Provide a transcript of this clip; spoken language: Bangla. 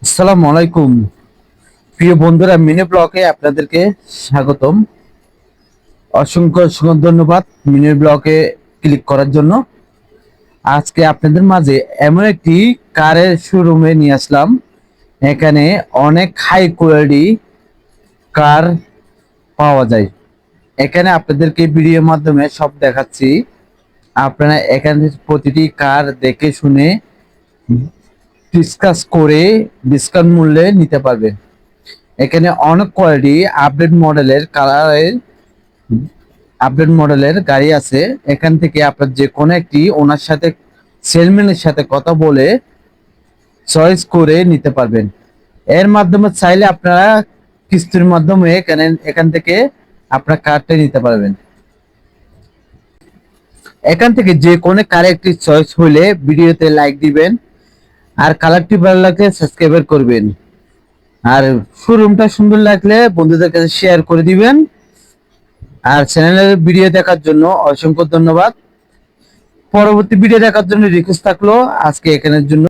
আসসালামু আলাইকুম প্রিয় বন্ধুরা, মিনি ব্লগে আপনাদেরকে স্বাগতম। অসংখ্য অসংখ্য ধন্যবাদ মিনি ব্লগে ক্লিক করার জন্য। আজকে আপনাদের মাঝে এমন একটি কারের শোরুমে নিয়ে আসলাম। এখানে অনেক হাই কোয়ালিটি কার পাওয়া যায়। এখানে আপনাদেরকে ভিডিওর মাধ্যমে সব দেখাচ্ছি। আপনারা এখানে প্রতিটি কার দেখে শুনে ডিসকাস করে ডিসকাউন্ট মূল্যে নিতে পারবেন। এখানে অনেক কোয়ালিটি আপডেট মডেলের গাড়ি আছে। এখান থেকে আপনার যে কোনো একটি ওনার সাথে সেলম্যানের সাথে কথা বলে চয়েস করে নিতে পারবেন। এর মাধ্যমে চাইলে আপনারা কিস্তির মাধ্যমে এখান থেকে আপনার কারটা নিতে পারবেন। এখান থেকে যে কোনো কার একটি চয়েস হলে ভিডিওতে লাইক দিবেন, আর কালারটি ভালো লাগলে সাবস্ক্রাইব করবেন, আর শোরুমটা সুন্দর লাগলে বন্ধুদের কাছে শেয়ার করে দিবেন। আর চ্যানেলের ভিডিও দেখার জন্য অসংখ্য ধন্যবাদ। পরবর্তী ভিডিও দেখার জন্য রিকোয়েস্ট থাকলো আজকে এখানের জন্য